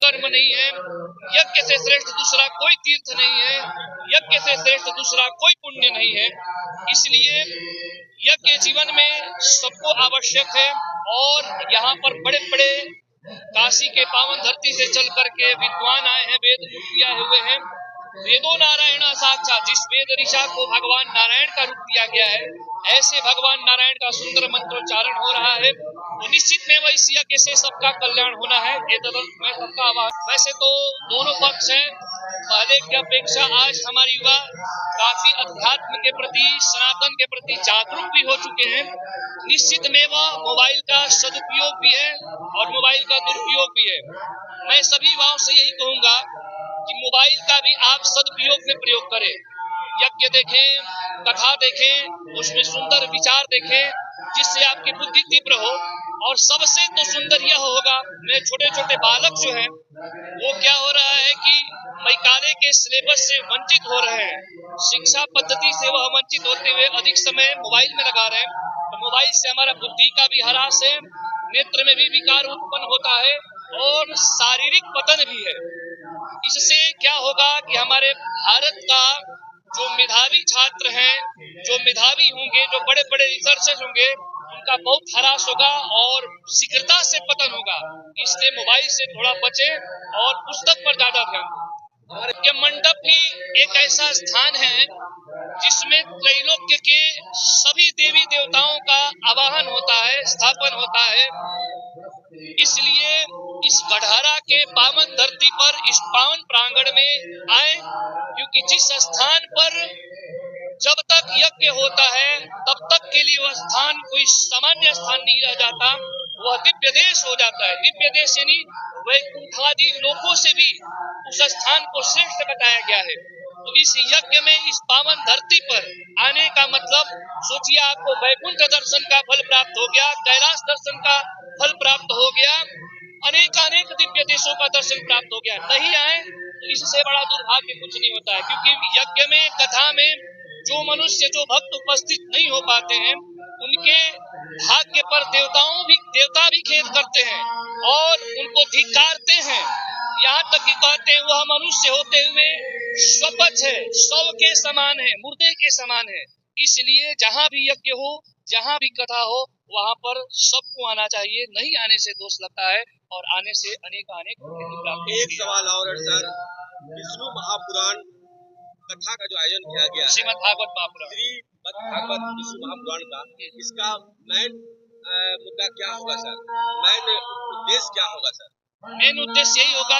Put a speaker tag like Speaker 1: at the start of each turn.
Speaker 1: कर्म नहीं है, यज्ञ से श्रेष्ठ दूसरा कोई तीर्थ नहीं है, यज्ञ से श्रेष्ठ दूसरा कोई पुण्य नहीं है। इसलिए यज्ञ जीवन में सबको आवश्यक है। और यहाँ पर बड़े बड़े काशी के पावन धरती से चल करके विद्वान आए हैं, वेद मुक्ति आए हुए हैं। वेदो नारायण साक्षात, जिस वेद ऋषा को भगवान नारायण का रूप दिया गया है, ऐसे भगवान नारायण का सुंदर मंत्रोच्चारण हो रहा है। तो निश्चित में इस यज्ञ से सबका कल्याण होना है, ये मैं सबका आवाहन। वैसे तो दोनों पक्ष हैं, पहले की अपेक्षा आज हमारे युवा काफी अध्यात्म के प्रति, सनातन के प्रति जागरूक भी हो चुके हैं। निश्चित में वह मोबाइल का सदुपयोग भी है और मोबाइल का दुरुपयोग भी है। मैं सभी युवाओं से यही कहूंगा कि मोबाइल का भी आप सदुपयोग में प्रयोग करें। यज्ञ देखें, कथा देखें, उसमें सुंदर विचार देखें, जिससे आपकी बुद्धि तीव्र हो। और सबसे तो सुंदर यह होगा, मेरे छोटे छोटे बालक जो हैं, वो क्या हो रहा है कि मैकाले के सिलेबस से वंचित हो रहे हैं, शिक्षा पद्धति से वह वंचित होते हुए अधिक समय मोबाइल में लगा रहे हैं। तो मोबाइल से हमारा बुद्धि का भी ह्रास है, नेत्र में भी विकार उत्पन्न होता है और शारीरिक पतन भी है। इससे क्या होगा कि हमारे भारत का जो मेधावी छात्र हैं, जो मेधावी होंगे, जो बड़े बड़े रिसर्चर्स होंगे, उनका बहुत ह्रास होगा और शीघ्रता से पतन होगा। इसलिए मोबाइल से थोड़ा बचे और पुस्तक पर ज्यादा ध्यान। यज्ञ मंडप ही एक ऐसा स्थान है जिसमें त्रैलोक्य के सभी देवी देवताओं का आवाहन होता है, स्थापन होता है। इसलिए इस गढ़हरा के पावन धरती पर, इस पावन प्रांगण में आए, क्योंकि जिस स्थान पर जब तक यज्ञ होता है तब तक के लिए वह स्थान कोई सामान्य स्थान नहीं रह जाता, वह दिव्य देश हो जाता है। दिव्य देश यानी वैकुंठादि लोकों से भी उस स्थान को श्रेष्ठ बताया गया है। तो इस यज्ञ में, इस पावन धरती पर आने का मतलब, सोचिए आपको वैकुंठ दर्शन का फल प्राप्त हो गया, कैलाश दर्शन का फल प्राप्त हो गया, अनेक दिव्य देशों का दर्शन प्राप्त हो गया। नहीं आए तो इससे बड़ा दुर्भाग्य कुछ नहीं होता है। क्योंकि यज्ञ में, कथा में जो मनुष्य, जो भक्त उपस्थित नहीं हो पाते हैं, उनके भाग्य पर देवता भी खेद करते हैं और उनको धिक्कारते हैं। यहाँ तक कि कहते हैं वह मनुष्य होते हुए स्वपच है, शव के समान है, मुर्दे के समान है। इसलिए जहाँ भी यज्ञ हो, जहाँ भी कथा हो, वहाँ पर सबको आना चाहिए। नहीं आने से दोष लगता है और आने से अनेक
Speaker 2: एक सवाल और सर, विष्णु महापुराण कथा का जो आयोजन किया गया,
Speaker 1: श्रीमद् भागवत महापुराण,
Speaker 2: श्रीमद् भागवत विष्णु महापुराण का, इसका मेन मुद्दा क्या होगा सर? मेन उद्देश्य क्या होगा सर?
Speaker 1: मेन उद्देश्य यही होगा